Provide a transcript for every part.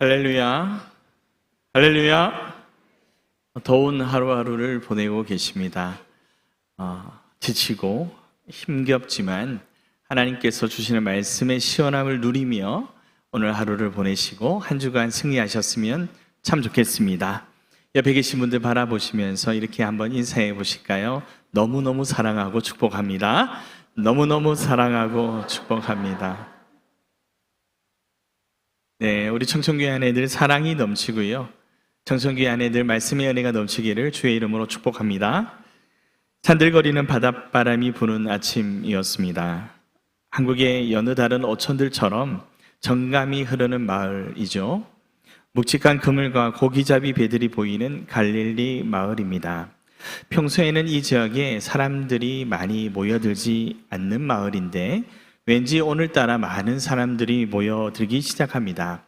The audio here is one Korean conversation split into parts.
할렐루야, 할렐루야. 더운 하루하루를 보내고 계십니다. 지치고 힘겹지만 하나님께서 주시는 말씀의 시원함을 누리며 오늘 하루를 보내시고 한 주간 승리하셨으면 참 좋겠습니다. 옆에 계신 분들 바라보시면서 이렇게 한번 인사해 보실까요? 너무너무 사랑하고 축복합니다. 너무너무 사랑하고 축복합니다. 네, 우리 청천교회 아내들 사랑이 넘치고요. 청천교회 아내들 말씀의 은혜가 넘치기를 주의 이름으로 축복합니다. 산들거리는 바닷바람이 부는 아침이었습니다. 한국의 여느 다른 어촌들처럼 정감이 흐르는 마을이죠. 묵직한 그물과 고기잡이 배들이 보이는 갈릴리 마을입니다. 평소에는 이 지역에 사람들이 많이 모여들지 않는 마을인데 왠지 오늘따라 많은 사람들이 모여들기 시작합니다.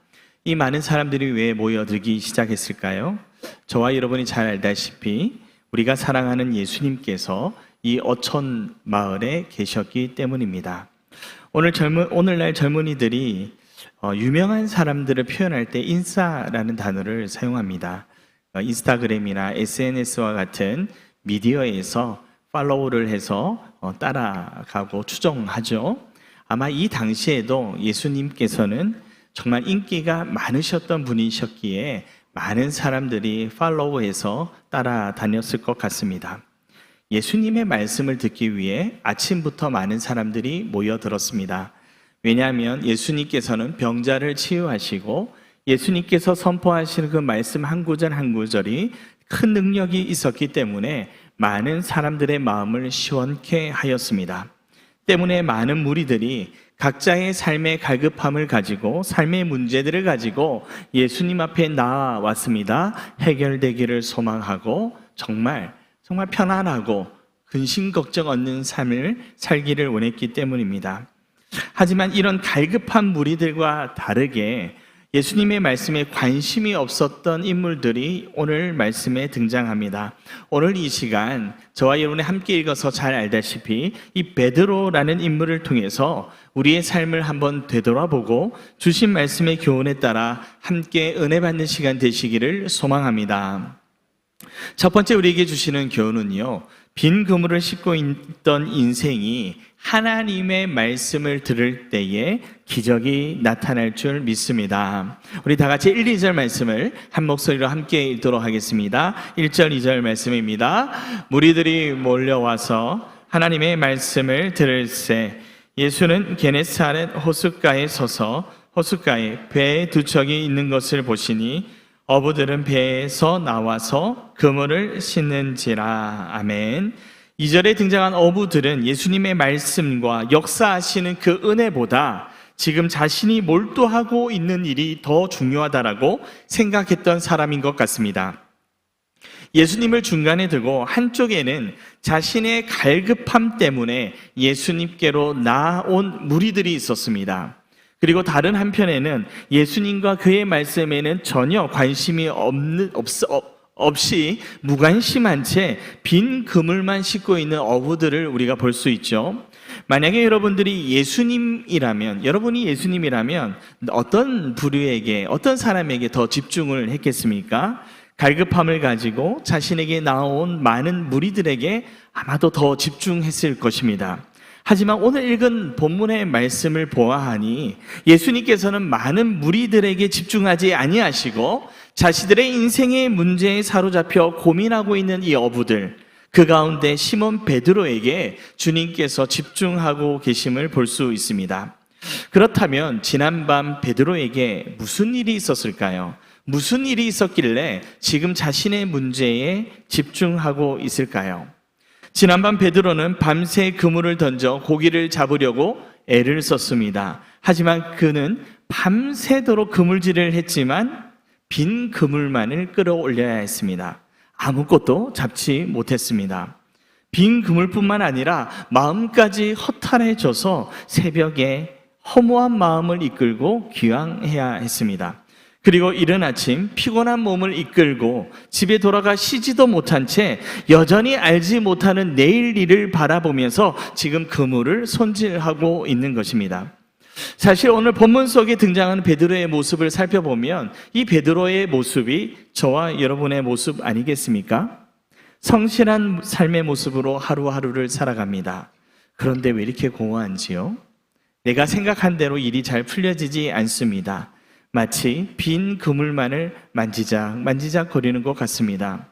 이 많은 사람들이 왜 모여들기 시작했을까요? 저와 여러분이 잘 알다시피 우리가 사랑하는 예수님께서 이 어촌 마을에 계셨기 때문입니다. 오늘날 젊은이들이 유명한 사람들을 표현할 때 인싸라는 단어를 사용합니다. 인스타그램이나 SNS와 같은 미디어에서 팔로우를 해서 따라가고 추종하죠. 아마 이 당시에도 예수님께서는 정말 인기가 많으셨던 분이셨기에 많은 사람들이 팔로우해서 따라다녔을 것 같습니다. 예수님의 말씀을 듣기 위해 아침부터 많은 사람들이 모여들었습니다. 왜냐하면 예수님께서는 병자를 치유하시고 예수님께서 선포하시는 그 말씀 한 구절 한 구절이 큰 능력이 있었기 때문에 많은 사람들의 마음을 시원케 하였습니다. 때문에 많은 무리들이 각자의 삶의 갈급함을 가지고 삶의 문제들을 가지고 예수님 앞에 나아왔습니다. 해결되기를 소망하고 정말 편안하고 근심 걱정 없는 삶을 살기를 원했기 때문입니다. 하지만 이런 갈급한 무리들과 다르게 예수님의 말씀에 관심이 없었던 인물들이 오늘 말씀에 등장합니다. 오늘 이 시간 저와 여러분이 함께 읽어서 잘 알다시피 이 베드로라는 인물을 통해서 우리의 삶을 한번 되돌아보고 주신 말씀의 교훈에 따라 함께 은혜 받는 시간 되시기를 소망합니다. 첫 번째 우리에게 주시는 교훈은요, 빈 그물을 싣고 있던 인생이 하나님의 말씀을 들을 때에 기적이 나타날 줄 믿습니다. 우리 다 같이 1, 2절 말씀을 한 목소리로 함께 읽도록 하겠습니다. 1절, 2절 말씀입니다. 무리들이 몰려와서 하나님의 말씀을 들을새 예수는 게네사렛 호숫가에 서서 호숫가에 배에 두 척이 있는 것을 보시니 어부들은 배에서 나와서 그물을 싣는지라. 아멘. 2절에 등장한 어부들은 예수님의 말씀과 역사하시는 그 은혜보다 지금 자신이 몰두하고 있는 일이 더 중요하다라고 생각했던 사람인 것 같습니다. 예수님을 중간에 두고 한쪽에는 자신의 갈급함 때문에 예수님께로 나아온 무리들이 있었습니다. 그리고 다른 한편에는 예수님과 그의 말씀에는 전혀 관심이 없이 무관심한 채 빈 그물만 싣고 있는 어부들을 우리가 볼 수 있죠. 만약에 여러분이 예수님이라면 어떤 부류에게, 어떤 사람에게 더 집중을 했겠습니까? 갈급함을 가지고 자신에게 나온 많은 무리들에게 아마도 더 집중했을 것입니다. 하지만 오늘 읽은 본문의 말씀을 보아하니 예수님께서는 많은 무리들에게 집중하지 아니하시고 자신들의 인생의 문제에 사로잡혀 고민하고 있는 이 어부들, 그 가운데 시몬 베드로에게 주님께서 집중하고 계심을 볼 수 있습니다. 그렇다면 지난밤 베드로에게 무슨 일이 있었을까요? 무슨 일이 있었길래 지금 자신의 문제에 집중하고 있을까요? 지난밤 베드로는 밤새 그물을 던져 고기를 잡으려고 애를 썼습니다. 하지만 그는 밤새도록 그물질을 했지만 빈 그물만을 끌어올려야 했습니다. 아무것도 잡지 못했습니다. 빈 그물뿐만 아니라 마음까지 허탈해져서 새벽에 허무한 마음을 이끌고 귀향해야 했습니다. 그리고 이른 아침 피곤한 몸을 이끌고 집에 돌아가 쉬지도 못한 채 여전히 알지 못하는 내일 일을 바라보면서 지금 그물을 손질하고 있는 것입니다. 사실 오늘 본문 속에 등장하는 베드로의 모습을 살펴보면 이 베드로의 모습이 저와 여러분의 모습 아니겠습니까? 성실한 삶의 모습으로 하루하루를 살아갑니다. 그런데 왜 이렇게 공허한지요? 내가 생각한 대로 일이 잘 풀려지지 않습니다. 마치 빈 그물만을 만지작 거리는 것 같습니다.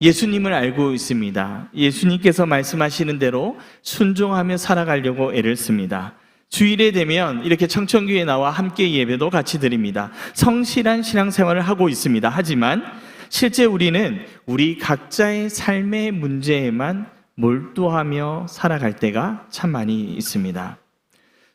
예수님을 알고 있습니다. 예수님께서 말씀하시는 대로 순종하며 살아가려고 애를 씁니다. 주일에 되면 이렇게 청천교회에 나와 함께 예배도 같이 드립니다. 성실한 신앙생활을 하고 있습니다. 하지만 실제 우리는 우리 각자의 삶의 문제에만 몰두하며 살아갈 때가 참 많이 있습니다.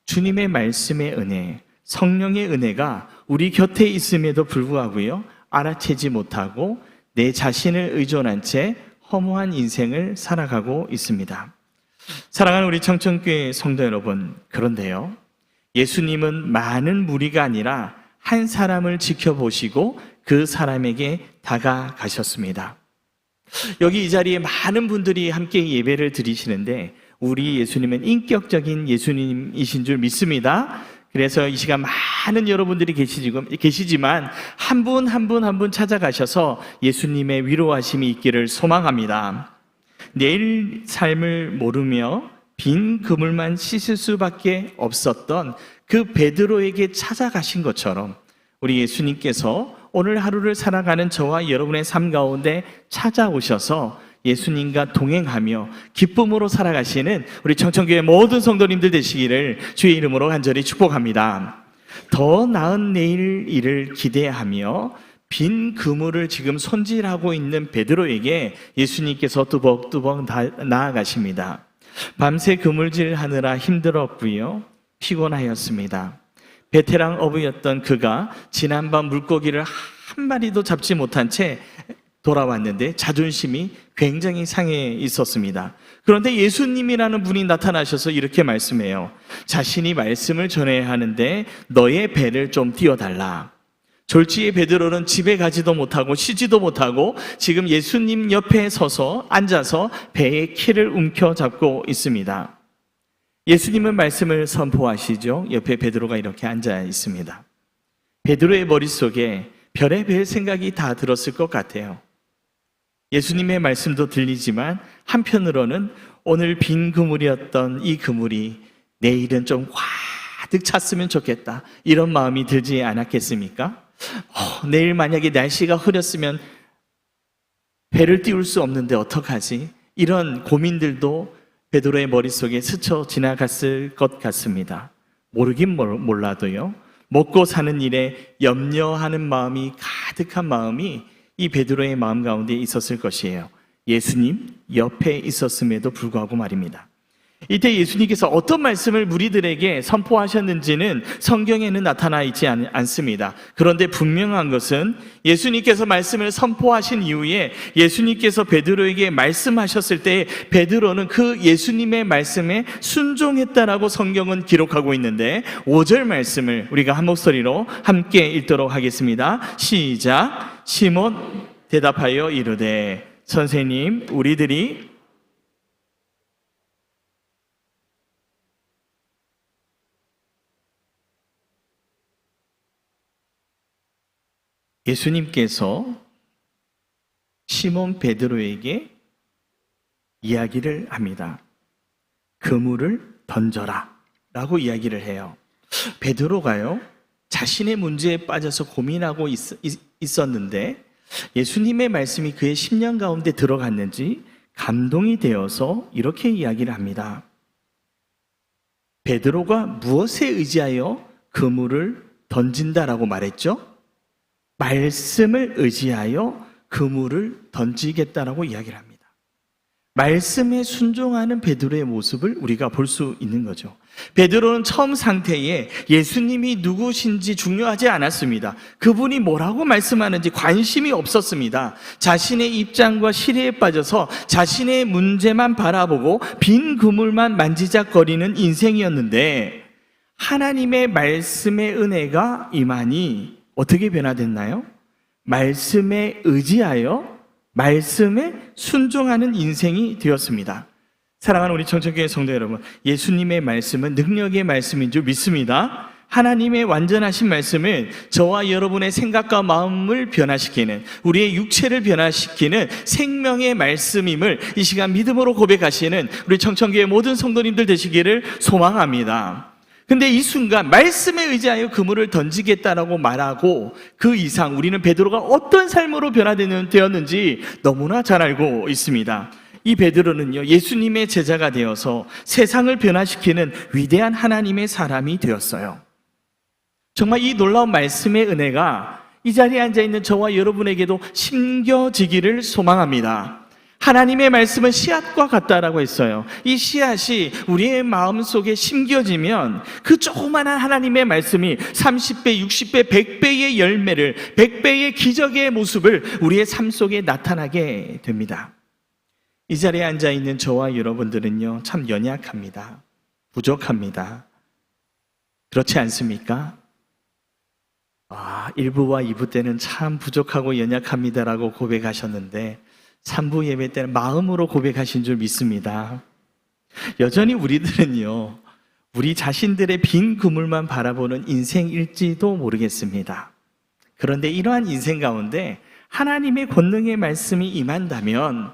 주님의 말씀의 은혜, 성령의 은혜가 우리 곁에 있음에도 불구하고요, 알아채지 못하고 내 자신을 의존한 채 허무한 인생을 살아가고 있습니다. 사랑하는 우리 청천교회 성도 여러분, 그런데요, 예수님은 많은 무리가 아니라 한 사람을 지켜보시고 그 사람에게 다가가셨습니다. 여기 이 자리에 많은 분들이 함께 예배를 드리시는데 우리 예수님은 인격적인 예수님이신 줄 믿습니다. 그래서 이 시간 많은 여러분들이 계시지만 한 분 한 분 찾아가셔서 예수님의 위로하심이 있기를 소망합니다. 내일 삶을 모르며 빈 그물만 씻을 수밖에 없었던 그 베드로에게 찾아가신 것처럼 우리 예수님께서 오늘 하루를 살아가는 저와 여러분의 삶 가운데 찾아오셔서 예수님과 동행하며 기쁨으로 살아가시는 우리 청천교회 모든 성도님들 되시기를 주의 이름으로 간절히 축복합니다. 더 나은 내일 일을 기대하며 빈 그물을 지금 손질하고 있는 베드로에게 예수님께서 뚜벅뚜벅 나아가십니다. 밤새 그물질 하느라 힘들었고요, 피곤하였습니다. 베테랑 어부였던 그가 지난밤 물고기를 한 마리도 잡지 못한 채 돌아왔는데 자존심이 굉장히 상해 있었습니다. 그런데 예수님이라는 분이 나타나셔서 이렇게 말씀해요. 자신이 말씀을 전해야 하는데 너의 배를 좀 띄워달라. 졸지에 베드로는 집에 가지도 못하고 쉬지도 못하고 지금 예수님 옆에 서서 앉아서 배의 키를 움켜잡고 있습니다. 예수님은 말씀을 선포하시죠. 옆에 베드로가 이렇게 앉아 있습니다. 베드로의 머릿속에 별의별 생각이 다 들었을 것 같아요. 예수님의 말씀도 들리지만 한편으로는 오늘 빈 그물이었던 이 그물이 내일은 좀 가득 찼으면 좋겠다, 이런 마음이 들지 않았겠습니까? 내일 만약에 날씨가 흐렸으면 배를 띄울 수 없는데 어떡하지? 이런 고민들도 베드로의 머릿속에 스쳐 지나갔을 것 같습니다. 모르긴 몰라도요, 먹고 사는 일에 염려하는 마음이 가득한 마음이 이 베드로의 마음 가운데 있었을 것이에요. 예수님 옆에 있었음에도 불구하고 말입니다. 이때 예수님께서 어떤 말씀을 무리들에게 선포하셨는지는 성경에는 나타나 있지 않습니다. 그런데 분명한 것은 예수님께서 말씀을 선포하신 이후에 예수님께서 베드로에게 말씀하셨을 때 베드로는 그 예수님의 말씀에 순종했다라고 성경은 기록하고 있는데 5절 말씀을 우리가 한 목소리로 함께 읽도록 하겠습니다. 시작. 시몬 대답하여 이르되 선생님, 우리들이 예수님께서 시몬 베드로에게 이야기를 합니다. 그물을 던져라 라고 이야기를 해요. 베드로가요, 자신의 문제에 빠져서 고민하고 있었는데 예수님의 말씀이 그의 심령 가운데 들어갔는지 감동이 되어서 이렇게 이야기를 합니다. 베드로가 무엇에 의지하여 그물을 던진다라고 말했죠? 말씀을 의지하여 그물을 던지겠다라고 이야기를 합니다. 말씀에 순종하는 베드로의 모습을 우리가 볼 수 있는 거죠. 베드로는 처음 상태에 예수님이 누구신지 중요하지 않았습니다. 그분이 뭐라고 말씀하는지 관심이 없었습니다. 자신의 입장과 시대에 빠져서 자신의 문제만 바라보고 빈 그물만 만지작거리는 인생이었는데 하나님의 말씀의 은혜가 임하니 어떻게 변화됐나요? 말씀에 의지하여 말씀에 순종하는 인생이 되었습니다. 사랑하는 우리 청천교회 성도 여러분, 예수님의 말씀은 능력의 말씀인 줄 믿습니다. 하나님의 완전하신 말씀은 저와 여러분의 생각과 마음을 변화시키는, 우리의 육체를 변화시키는 생명의 말씀임을 이 시간 믿음으로 고백하시는 우리 청천교회 모든 성도님들 되시기를 소망합니다. 근데 이 순간 말씀에 의지하여 그물을 던지겠다라고 말하고 그 이상 우리는 베드로가 어떤 삶으로 변화되었는지 너무나 잘 알고 있습니다. 이 베드로는요, 예수님의 제자가 되어서 세상을 변화시키는 위대한 하나님의 사람이 되었어요. 정말 이 놀라운 말씀의 은혜가 이 자리에 앉아있는 저와 여러분에게도 심겨지기를 소망합니다. 하나님의 말씀은 씨앗과 같다라고 했어요. 이 씨앗이 우리의 마음속에 심겨지면 그 조그마한 하나님의 말씀이 30배, 60배, 100배의 열매를, 100배의 기적의 모습을 우리의 삶 속에 나타나게 됩니다. 이 자리에 앉아있는 저와 여러분들은요, 참 연약합니다. 부족합니다. 그렇지 않습니까? 1부와 2부 때는 참 부족하고 연약합니다라고 고백하셨는데 3부 예배 때는 마음으로 고백하신 줄 믿습니다. 여전히 우리들은요, 우리 자신들의 빈 그물만 바라보는 인생일지도 모르겠습니다. 그런데 이러한 인생 가운데 하나님의 권능의 말씀이 임한다면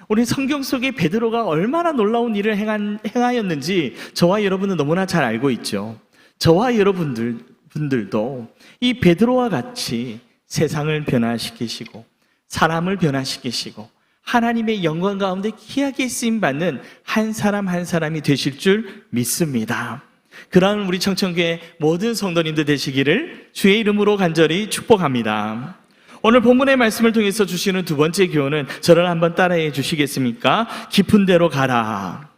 우리 성경 속에 베드로가 얼마나 놀라운 일을 행하였는지 저와 여러분은 너무나 잘 알고 있죠. 저와 여러분들도 이 베드로와 같이 세상을 변화시키시고 사람을 변화시키시고 하나님의 영광 가운데 귀하게 쓰임받는 한 사람 한 사람이 되실 줄 믿습니다. 그러한 우리 청천교회 모든 성도님들 되시기를 주의 이름으로 간절히 축복합니다. 오늘 본문의 말씀을 통해서 주시는 두 번째 교훈은 저를 한번 따라해 주시겠습니까? 깊은 데로 가라.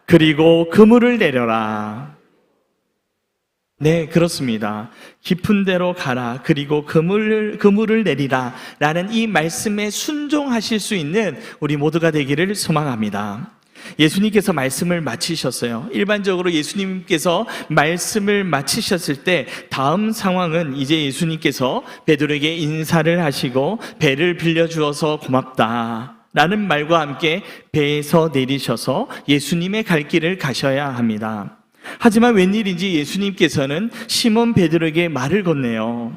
그리고 그물을 내려라. 네, 그렇습니다. 깊은 데로 가라. 그리고 그물을 내리라. 라는 이 말씀에 순종하실 수 있는 우리 모두가 되기를 소망합니다. 예수님께서 말씀을 마치셨어요. 일반적으로 예수님께서 말씀을 마치셨을 때 다음 상황은 이제 예수님께서 베드로에게 인사를 하시고 배를 빌려주어서 고맙다 라는 말과 함께 배에서 내리셔서 예수님의 갈 길을 가셔야 합니다. 하지만 웬일인지 예수님께서는 시몬 베드로에게 말을 건네요.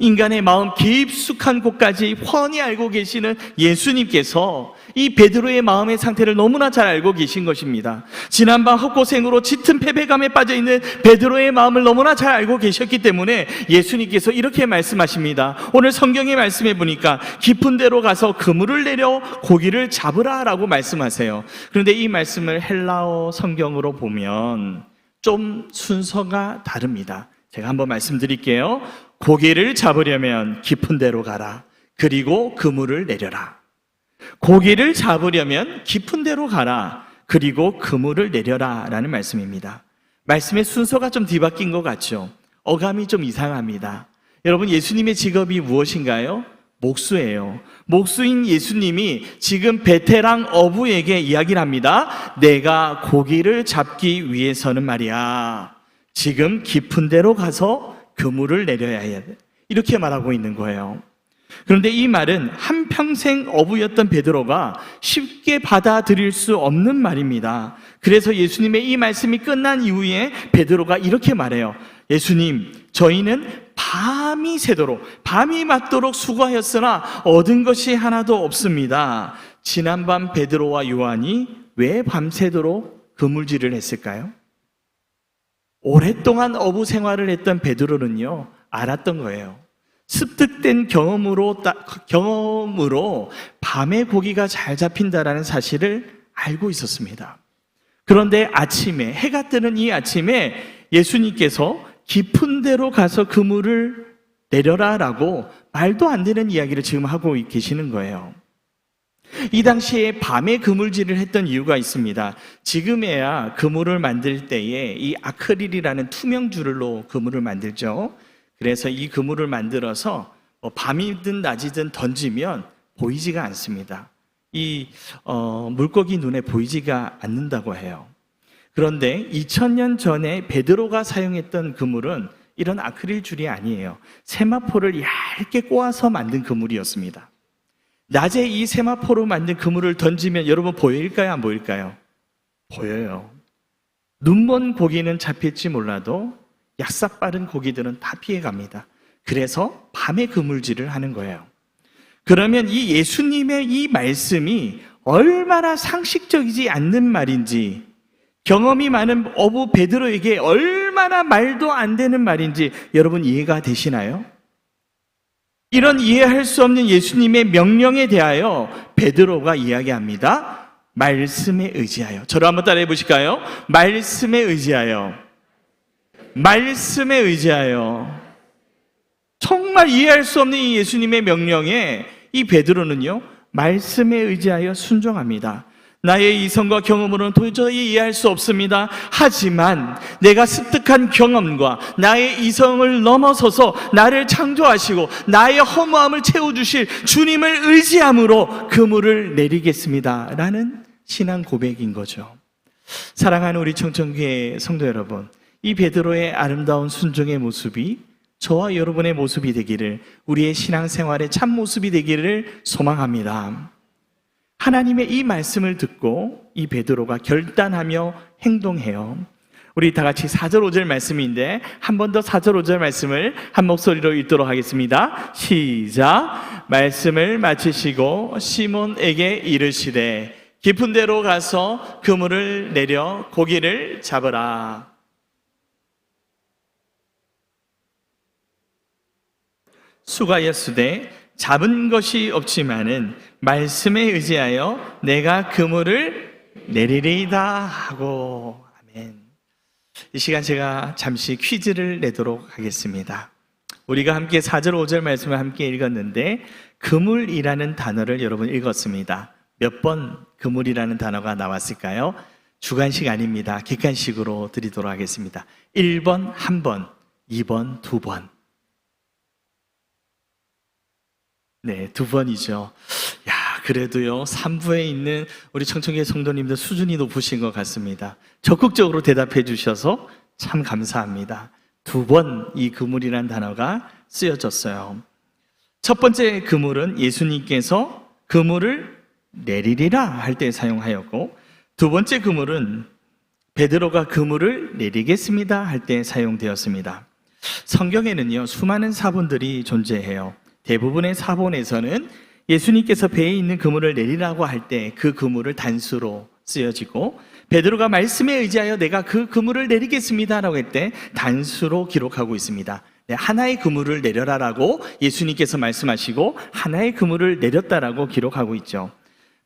인간의 마음 깊숙한 곳까지 훤히 알고 계시는 예수님께서 이 베드로의 마음의 상태를 너무나 잘 알고 계신 것입니다. 지난밤 헛고생으로 짙은 패배감에 빠져있는 베드로의 마음을 너무나 잘 알고 계셨기 때문에 예수님께서 이렇게 말씀하십니다. 오늘 성경의 말씀에 보니까 깊은 데로 가서 그물을 내려 고기를 잡으라 라고 말씀하세요. 그런데 이 말씀을 헬라어 성경으로 보면 좀 순서가 다릅니다. 제가 한번 말씀드릴게요. 고기를 잡으려면 깊은 데로 가라. 그리고 그물을 내려라. 고기를 잡으려면 깊은 데로 가라. 그리고 그물을 내려라 라는 말씀입니다. 말씀의 순서가 좀 뒤바뀐 것 같죠? 어감이 좀 이상합니다. 여러분, 예수님의 직업이 무엇인가요? 목수예요. 목수인 예수님이 지금 베테랑 어부에게 이야기를 합니다. 내가 고기를 잡기 위해서는 말이야, 지금 깊은 데로 가서 그물을 내려야 해. 이렇게 말하고 있는 거예요. 그런데 이 말은 한평생 어부였던 베드로가 쉽게 받아들일 수 없는 말입니다. 그래서 예수님의 이 말씀이 끝난 이후에 베드로가 이렇게 말해요. 예수님, 저희는 밤이 새도록, 밤이 맞도록 수고하였으나 얻은 것이 하나도 없습니다. 지난밤 베드로와 요한이 왜 밤새도록 그물질을 했을까요? 오랫동안 어부 생활을 했던 베드로는요, 알았던 거예요. 습득된 경험으로 밤에 고기가 잘 잡힌다라는 사실을 알고 있었습니다. 그런데 아침에, 해가 뜨는 이 아침에 예수님께서 깊은 데로 가서 그물을 내려라 라고 말도 안 되는 이야기를 지금 하고 계시는 거예요. 이 당시에 밤에 그물질을 했던 이유가 있습니다. 지금에야 그물을 만들 때에 이 아크릴이라는 투명 줄로 그물을 만들죠. 그래서 이 그물을 만들어서 밤이든 낮이든 던지면 보이지가 않습니다. 이 물고기 눈에 보이지가 않는다고 해요. 그런데 2000년 전에 베드로가 사용했던 그물은 이런 아크릴 줄이 아니에요. 세마포를 얇게 꼬아서 만든 그물이었습니다. 낮에 이 세마포로 만든 그물을 던지면 여러분 보일까요? 안 보일까요? 보여요. 눈먼 고기는 잡힐지 몰라도 약삭 빠른 고기들은 다 피해갑니다. 그래서 밤에 그물질을 하는 거예요. 그러면 이 예수님의 이 말씀이 얼마나 상식적이지 않는 말인지, 경험이 많은 어부 베드로에게 얼마나 말도 안 되는 말인지 여러분 이해가 되시나요? 이런 이해할 수 없는 예수님의 명령에 대하여 베드로가 이야기합니다. 말씀에 의지하여. 저를 한번 따라해 보실까요? 말씀에 의지하여. 말씀에 의지하여. 정말 이해할 수 없는 이 예수님의 명령에 이 베드로는요, 말씀에 의지하여 순종합니다. 나의 이성과 경험으로는 도저히 이해할 수 없습니다. 하지만 내가 습득한 경험과 나의 이성을 넘어서서 나를 창조하시고 나의 허무함을 채워주실 주님을 의지함으로 그물을 내리겠습니다 라는 신앙 고백인 거죠. 사랑하는 우리 청천교회 성도 여러분, 이 베드로의 아름다운 순종의 모습이 저와 여러분의 모습이 되기를, 우리의 신앙생활의 참 모습이 되기를 소망합니다. 하나님의 이 말씀을 듣고 이 베드로가 결단하며 행동해요. 우리 다 같이 4절 5절 말씀인데 한 번 더 4절 5절 말씀을 한 목소리로 읽도록 하겠습니다. 시작. 말씀을 마치시고 시몬에게 이르시되 깊은 데로 가서 그물을 내려 고기를 잡으라. 수고하였으되 잡은 것이 없지만은 말씀에 의지하여 내가 그물을 내리리이다 하고. 아멘. 이 시간 제가 잠시 퀴즈를 내도록 하겠습니다. 우리가 함께 4절 5절 말씀을 함께 읽었는데 그물이라는 단어를 여러분 읽었습니다. 몇 번 그물이라는 단어가 나왔을까요? 주관식 아닙니다. 객관식으로 드리도록 하겠습니다. 1번 1번, 2번 2번. 네, 2번이죠. 야, 그래도요, 3부에 있는 우리 청천교회 성도님들 수준이 높으신 것 같습니다. 적극적으로 대답해 주셔서 참 감사합니다. 2번 이 그물이라는 단어가 쓰여졌어요. 첫 번째 그물은 예수님께서 그물을 내리리라 할 때 사용하였고, 두 번째 그물은 베드로가 그물을 내리겠습니다 할 때 사용되었습니다. 성경에는요, 수많은 사본들이 존재해요. 대부분의 사본에서는 예수님께서 배에 있는 그물을 내리라고 할 때 그 그물을 단수로 쓰여지고, 베드로가 말씀에 의지하여 내가 그 그물을 내리겠습니다 라고 할 때 단수로 기록하고 있습니다. 네, 하나의 그물을 내려라라고 예수님께서 말씀하시고 하나의 그물을 내렸다라고 기록하고 있죠.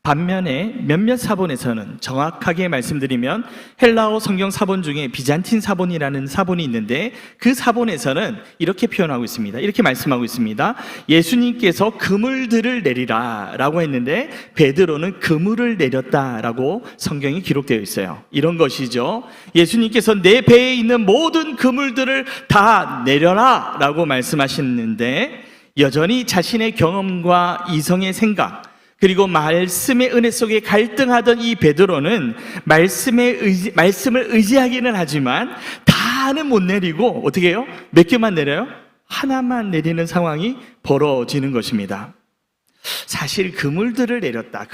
반면에 몇몇 사본에서는 정확하게 말씀드리면 헬라어 성경 사본 중에 비잔틴 사본이라는 사본이 있는데 그 사본에서는 이렇게 표현하고 있습니다. 이렇게 말씀하고 있습니다. 예수님께서 그물들을 내리라 라고 했는데 베드로는 그물을 내렸다라고 성경이 기록되어 있어요. 이런 것이죠. 예수님께서 내 배에 있는 모든 그물들을 다 내려라 라고 말씀하셨는데 여전히 자신의 경험과 이성의 생각 그리고 말씀의 은혜 속에 갈등하던 이 베드로는 말씀을 의지하기는 하지만 다는 못 내리고 어떻게 해요? 몇 개만 내려요? 하나만 내리는 상황이 벌어지는 것입니다. 사실 그물을 내렸다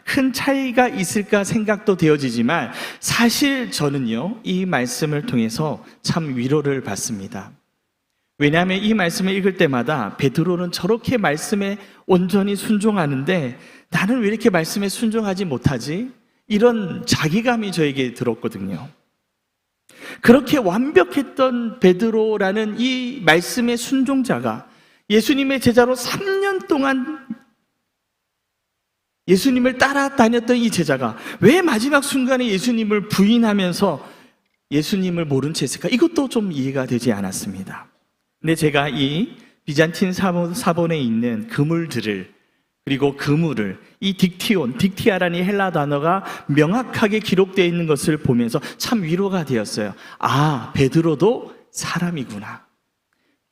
큰 차이가 있을까 생각도 되어지지만 사실 저는요 이 말씀을 통해서 참 위로를 받습니다. 왜냐하면 이 말씀을 읽을 때마다 베드로는 저렇게 말씀에 온전히 순종하는데 나는 왜 이렇게 말씀에 순종하지 못하지? 이런 자기감이 저에게 들었거든요. 그렇게 완벽했던 베드로라는 이 말씀의 순종자가 예수님의 제자로 3년 동안 예수님을 따라다녔던 이 제자가 왜 마지막 순간에 예수님을 부인하면서 예수님을 모른 채 했을까? 이것도 좀 이해가 되지 않았습니다. 근데 제가 이 비잔틴 사본에 있는 그물들을 그리고 그물을 이 딕티아라는 헬라 단어가 명확하게 기록되어 있는 것을 보면서 참 위로가 되었어요. 아, 베드로도 사람이구나.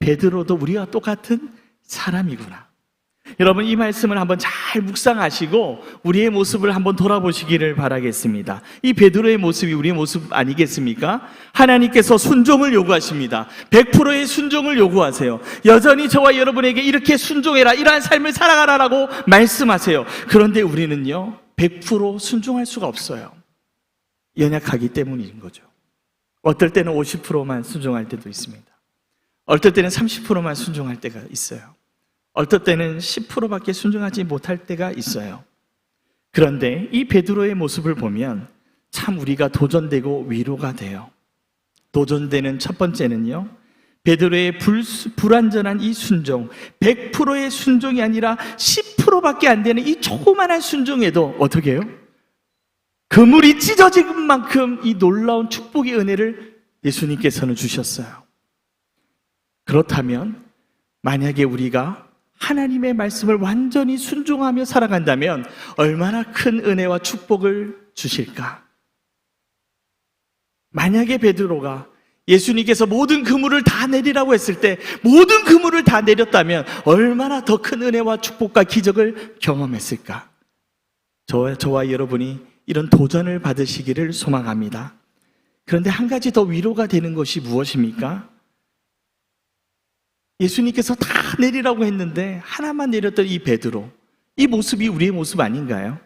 베드로도 우리와 똑같은 사람이구나. 여러분 이 말씀을 한번 잘 묵상하시고 우리의 모습을 한번 돌아보시기를 바라겠습니다. 이 베드로의 모습이 우리의 모습 아니겠습니까? 하나님께서 순종을 요구하십니다. 100%의 순종을 요구하세요. 여전히 저와 여러분에게 이렇게 순종해라, 이러한 삶을 살아가라라고 말씀하세요. 그런데 우리는요 100% 순종할 수가 없어요. 연약하기 때문인 거죠. 어떨 때는 50%만 순종할 때도 있습니다. 어떨 때는 30%만 순종할 때가 있어요. 어떨 때는 10%밖에 순종하지 못할 때가 있어요. 그런데 이 베드로의 모습을 보면 참 우리가 도전되고 위로가 돼요. 도전되는 첫 번째는요, 베드로의 불완전한 이 순종, 100%의 순종이 아니라 10%밖에 안 되는 이 조그만한 순종에도 어떻게 해요? 그물이 찢어질 만큼 이 놀라운 축복의 은혜를 예수님께서는 주셨어요. 그렇다면 만약에 우리가 하나님의 말씀을 완전히 순종하며 살아간다면 얼마나 큰 은혜와 축복을 주실까? 만약에 베드로가 예수님께서 모든 그물을 다 내리라고 했을 때 모든 그물을 다 내렸다면 얼마나 더 큰 은혜와 축복과 기적을 경험했을까? 저와 여러분이 이런 도전을 받으시기를 소망합니다. 그런데 한 가지 더 위로가 되는 것이 무엇입니까? 예수님께서 다 내리라고 했는데 하나만 내렸던 이 베드로, 이 모습이 우리의 모습 아닌가요?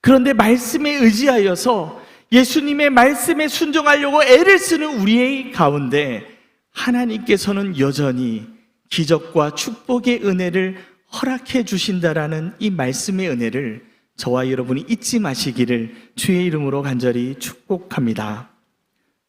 그런데 말씀에 의지하여서 예수님의 말씀에 순종하려고 애를 쓰는 우리의 가운데 하나님께서는 여전히 기적과 축복의 은혜를 허락해 주신다라는 이 말씀의 은혜를 저와 여러분이 잊지 마시기를 주의 이름으로 간절히 축복합니다.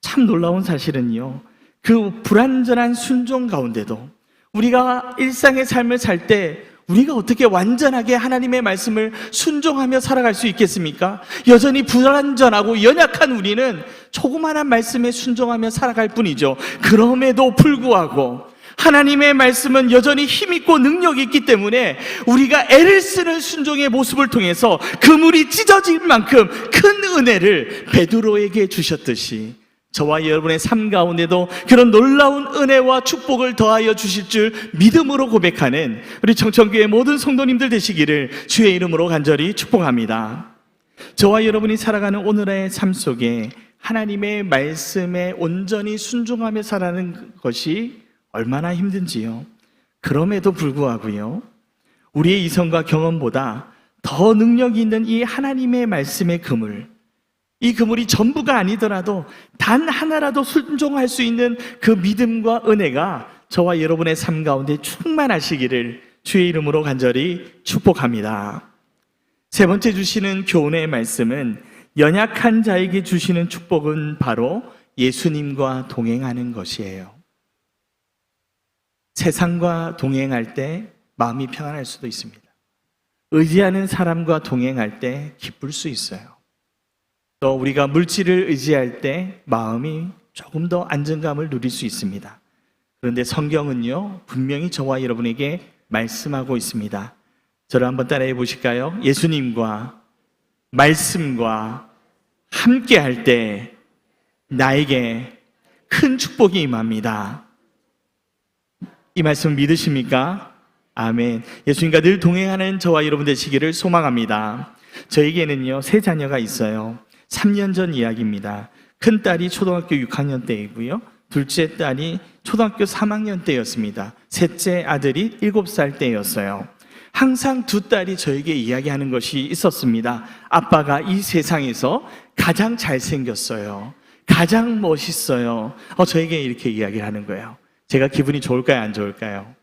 참 놀라운 사실은요, 그 불완전한 순종 가운데도 우리가 일상의 삶을 살 때 우리가 어떻게 완전하게 하나님의 말씀을 순종하며 살아갈 수 있겠습니까? 여전히 불완전하고 연약한 우리는 조그마한 말씀에 순종하며 살아갈 뿐이죠. 그럼에도 불구하고 하나님의 말씀은 여전히 힘있고 능력이 있기 때문에 우리가 애를 쓰는 순종의 모습을 통해서 그물이 찢어질 만큼 큰 은혜를 베드로에게 주셨듯이 저와 여러분의 삶 가운데도 그런 놀라운 은혜와 축복을 더하여 주실 줄 믿음으로 고백하는 우리 청천교회 모든 성도님들 되시기를 주의 이름으로 간절히 축복합니다. 저와 여러분이 살아가는 오늘의 삶 속에 하나님의 말씀에 온전히 순종하며 살아가는 것이 얼마나 힘든지요. 그럼에도 불구하고요, 우리의 이성과 경험보다 더 능력이 있는 이 하나님의 말씀의 그물, 이 그물이 전부가 아니더라도 단 하나라도 순종할 수 있는 그 믿음과 은혜가 저와 여러분의 삶 가운데 충만하시기를 주의 이름으로 간절히 축복합니다. 세 번째 주시는 교훈의 말씀은 연약한 자에게 주시는 축복은 바로 예수님과 동행하는 것이에요. 세상과 동행할 때 마음이 평안할 수도 있습니다. 의지하는 사람과 동행할 때 기쁠 수 있어요. 또 우리가 물질을 의지할 때 마음이 조금 더 안정감을 누릴 수 있습니다. 그런데 성경은요, 분명히 저와 여러분에게 말씀하고 있습니다. 저를 한번 따라해 보실까요? 예수님과 말씀과 함께 할 때 나에게 큰 축복이 임합니다. 이 말씀 믿으십니까? 아멘. 예수님과 늘 동행하는 저와 여러분 되시기를 소망합니다. 저에게는요, 세 자녀가 있어요. 3년 전 이야기입니다. 큰 딸이 초등학교 6학년 때이고요, 둘째 딸이 초등학교 3학년 때였습니다. 셋째 아들이 7살 때였어요. 항상 두 딸이 저에게 이야기하는 것이 있었습니다. 아빠가 이 세상에서 가장 잘생겼어요. 가장 멋있어요. 저에게 이렇게 이야기를 하는 거예요. 제가 기분이 좋을까요? 안 좋을까요?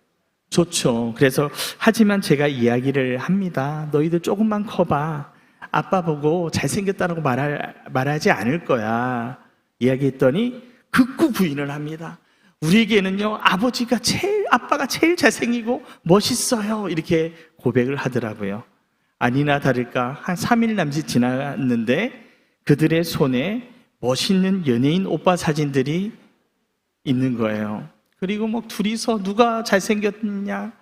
좋죠. 그래서 하지만 제가 이야기를 합니다. 너희들 조금만 커봐. 아빠 보고 잘생겼다고 말하지 않을 거야. 이야기했더니 극구 부인을 합니다. 우리에게는요, 아빠가 제일 잘생기고 멋있어요. 이렇게 고백을 하더라고요. 아니나 다를까 한 3일 남짓 지났는데 그들의 손에 멋있는 연예인 오빠 사진들이 있는 거예요. 그리고 둘이서 누가 잘생겼냐,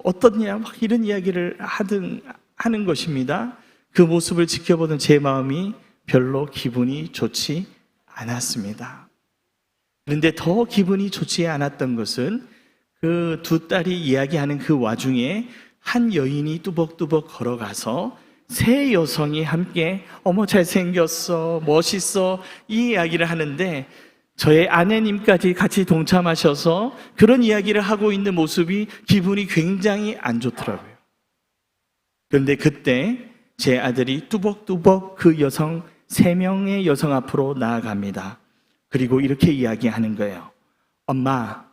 어떻냐, 막 이런 이야기를 하는 것입니다. 그 모습을 지켜보던 제 마음이 별로 기분이 좋지 않았습니다. 그런데 더 기분이 좋지 않았던 것은 그 두 딸이 이야기하는 그 와중에 한 여인이 뚜벅뚜벅 걸어가서 세 여성이 함께 어머 잘생겼어, 멋있어 이 이야기를 하는데 저의 아내님까지 같이 동참하셔서 그런 이야기를 하고 있는 모습이 기분이 굉장히 안 좋더라고요. 그런데 그때 제 아들이 뚜벅뚜벅 그 여성 3명의 여성 앞으로 나아갑니다. 그리고 이렇게 이야기하는 거예요. 엄마,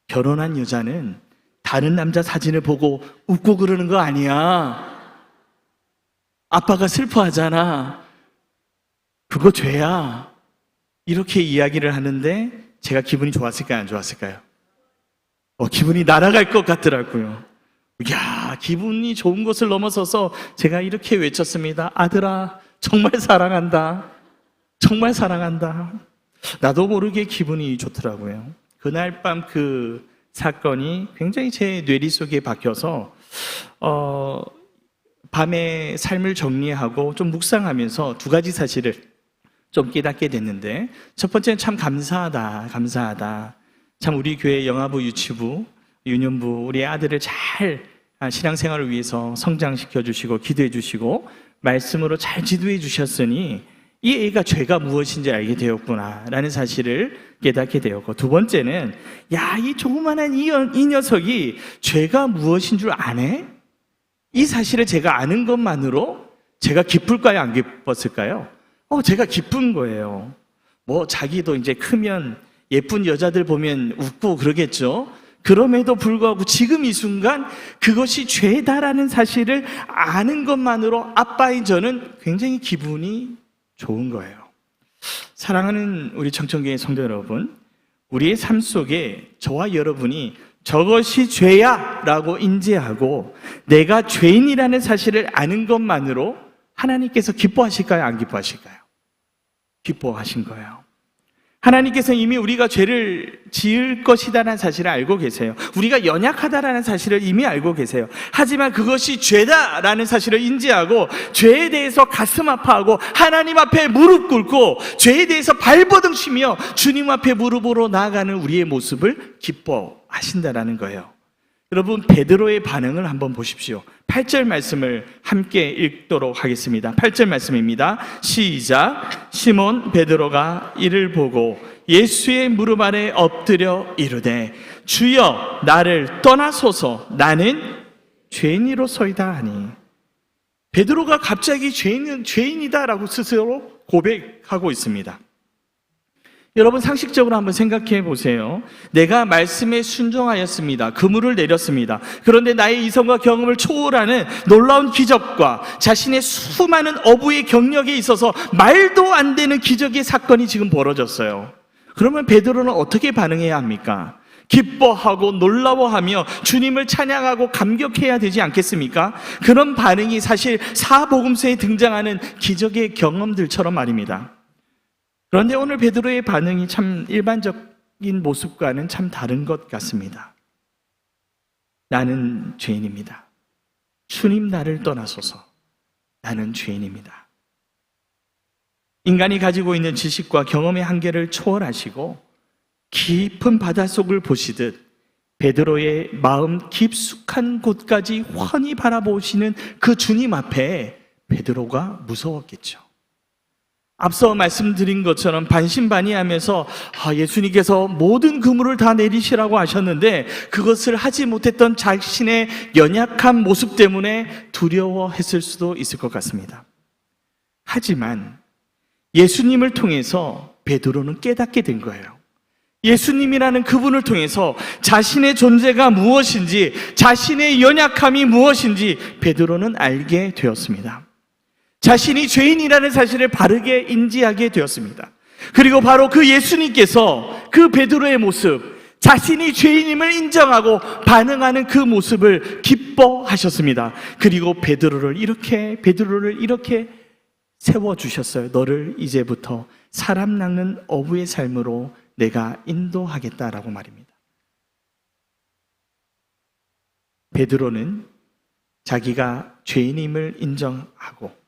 결혼한 여자는 다른 남자 사진을 보고 웃고 그러는 거 아니야. 아빠가 슬퍼하잖아. 그거 죄야. 이렇게 이야기를 하는데 제가 기분이 좋았을까요? 안 좋았을까요? 기분이 날아갈 것 같더라고요. 이야, 기분이 좋은 것을 넘어서서 제가 이렇게 외쳤습니다. 아들아, 정말 사랑한다. 정말 사랑한다. 나도 모르게 기분이 좋더라고요. 그날 밤 그 사건이 굉장히 제 뇌리 속에 박혀서 밤에 삶을 정리하고 좀 묵상하면서 2가지 사실을 좀 깨닫게 됐는데, 첫 번째는 참 감사하다. 참 우리 교회 영아부, 유치부, 유년부 우리 아들을 잘 신앙생활을 위해서 성장시켜 주시고 기도해 주시고 말씀으로 잘 지도해 주셨으니 이 애가 죄가 무엇인지 알게 되었구나 라는 사실을 깨닫게 되었고, 2번째는 이 조그만한 이 녀석이 죄가 무엇인 줄 아네? 이 사실을 제가 아는 것만으로 제가 기쁠까요? 안 기뻤을까요? 제가 기쁜 거예요. 자기도 이제 크면 예쁜 여자들 보면 웃고 그러겠죠. 그럼에도 불구하고 지금 이 순간 그것이 죄다라는 사실을 아는 것만으로 아빠인 저는 굉장히 기분이 좋은 거예요. 사랑하는 우리 청천교회 성도 여러분, 우리의 삶 속에 저와 여러분이 저것이 죄야 라고 인지하고 내가 죄인이라는 사실을 아는 것만으로 하나님께서 기뻐하실까요? 안 기뻐하실까요? 기뻐하신 거예요. 하나님께서 이미 우리가 죄를 지을 것이다라는 사실을 알고 계세요. 우리가 연약하다라는 사실을 이미 알고 계세요. 하지만 그것이 죄다라는 사실을 인지하고 죄에 대해서 가슴 아파하고 하나님 앞에 무릎 꿇고 죄에 대해서 발버둥치며 주님 앞에 무릎으로 나아가는 우리의 모습을 기뻐하신다라는 거예요. 여러분, 베드로의 반응을 한번 보십시오. 8절 말씀을 함께 읽도록 하겠습니다. 8절 말씀입니다. 시작. 시몬 베드로가 이를 보고 예수의 무릎 아래 엎드려 이르되 주여 나를 떠나소서 나는 죄인이로소이다 하니, 베드로가 갑자기 죄인이다라고 스스로 고백하고 있습니다. 여러분, 상식적으로 한번 생각해 보세요. 내가 말씀에 순종하였습니다. 그물을 내렸습니다. 그런데 나의 이성과 경험을 초월하는 놀라운 기적과 자신의 수많은 어부의 경력에 있어서 말도 안 되는 기적의 사건이 지금 벌어졌어요. 그러면 베드로는 어떻게 반응해야 합니까? 기뻐하고 놀라워하며 주님을 찬양하고 감격해야 되지 않겠습니까? 그런 반응이 사실 사복음서에 등장하는 기적의 경험들처럼 말입니다. 그런데 오늘 베드로의 반응이 참 일반적인 모습과는 참 다른 것 같습니다. 나는 죄인입니다. 주님 나를 떠나소서. 나는 죄인입니다. 인간이 가지고 있는 지식과 경험의 한계를 초월하시고 깊은 바닷속을 보시듯 베드로의 마음 깊숙한 곳까지 훤히 바라보시는 그 주님 앞에 베드로가 무서웠겠죠. 앞서 말씀드린 것처럼 반신반의하면서 예수님께서 모든 그물을 다 내리시라고 하셨는데 그것을 하지 못했던 자신의 연약한 모습 때문에 두려워했을 수도 있을 것 같습니다. 하지만 예수님을 통해서 베드로는 깨닫게 된 거예요. 예수님이라는 그분을 통해서 자신의 존재가 무엇인지, 자신의 연약함이 무엇인지 베드로는 알게 되었습니다. 자신이 죄인이라는 사실을 바르게 인지하게 되었습니다. 그리고 바로 그 예수님께서 그 베드로의 모습, 자신이 죄인임을 인정하고 반응하는 그 모습을 기뻐하셨습니다. 그리고 베드로를 이렇게 세워주셨어요. 너를 이제부터 사람 낚는 어부의 삶으로 내가 인도하겠다라고 말입니다. 베드로는 자기가 죄인임을 인정하고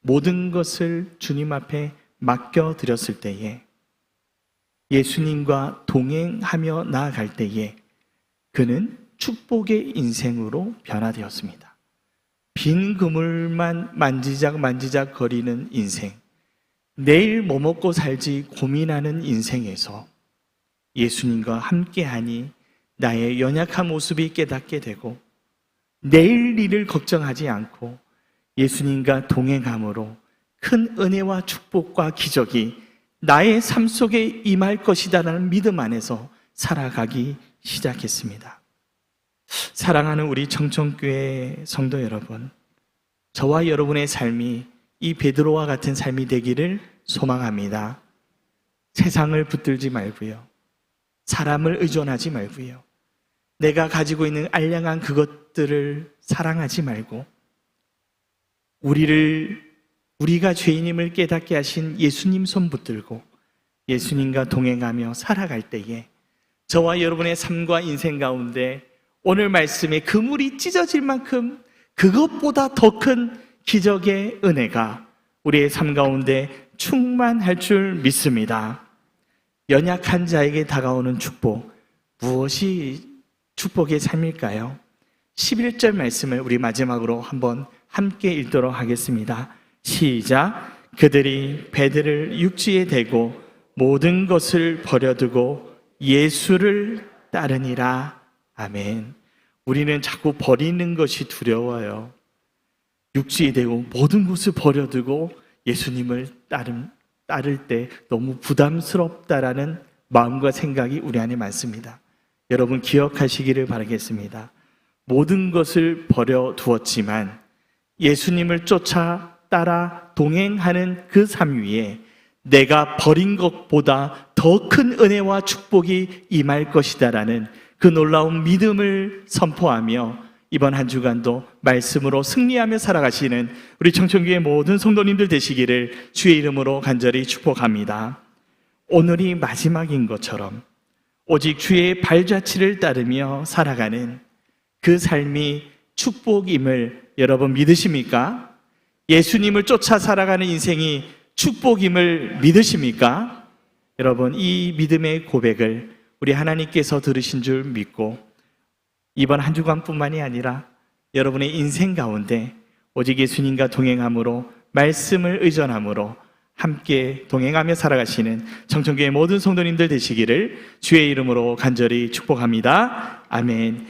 모든 것을 주님 앞에 맡겨드렸을 때에, 예수님과 동행하며 나아갈 때에 그는 축복의 인생으로 변화되었습니다. 빈 그물만 만지작 거리는 인생, 내일 뭐 먹고 살지 고민하는 인생에서 예수님과 함께하니 나의 연약한 모습이 깨닫게 되고 내일 일을 걱정하지 않고 예수님과 동행함으로 큰 은혜와 축복과 기적이 나의 삶 속에 임할 것이다라는 믿음 안에서 살아가기 시작했습니다. 사랑하는 우리 청천교회 성도 여러분, 저와 여러분의 삶이 이 베드로와 같은 삶이 되기를 소망합니다. 세상을 붙들지 말고요, 사람을 의존하지 말고요, 내가 가지고 있는 알량한 그것들을 사랑하지 말고 우리가 죄인임을 깨닫게 하신 예수님 손 붙들고 예수님과 동행하며 살아갈 때에 저와 여러분의 삶과 인생 가운데 오늘 말씀에 그물이 찢어질 만큼 그것보다 더 큰 기적의 은혜가 우리의 삶 가운데 충만할 줄 믿습니다. 연약한 자에게 다가오는 축복, 무엇이 축복의 삶일까요? 11절 말씀을 우리 마지막으로 한번 함께 읽도록 하겠습니다. 시작. 그들이 배들을 육지에 대고 모든 것을 버려두고 예수를 따르니라. 아멘. 우리는 자꾸 버리는 것이 두려워요. 육지에 대고 모든 것을 버려두고 예수님을 따를 때 너무 부담스럽다라는 마음과 생각이 우리 안에 많습니다. 여러분 기억하시기를 바라겠습니다. 모든 것을 버려두었지만 예수님을 쫓아 따라 동행하는 그 삶 위에 내가 버린 것보다 더 큰 은혜와 축복이 임할 것이다라는 그 놀라운 믿음을 선포하며 이번 한 주간도 말씀으로 승리하며 살아가시는 우리 청천교회 모든 성도님들 되시기를 주의 이름으로 간절히 축복합니다. 오늘이 마지막인 것처럼 오직 주의 발자취를 따르며 살아가는 그 삶이 축복임을 여러분 믿으십니까? 예수님을 쫓아 살아가는 인생이 축복임을 믿으십니까? 여러분 이 믿음의 고백을 우리 하나님께서 들으신 줄 믿고 이번 한 주간뿐만이 아니라 여러분의 인생 가운데 오직 예수님과 동행함으로 말씀을 의존함으로 함께 동행하며 살아가시는 청천교회 모든 성도님들 되시기를 주의 이름으로 간절히 축복합니다. 아멘.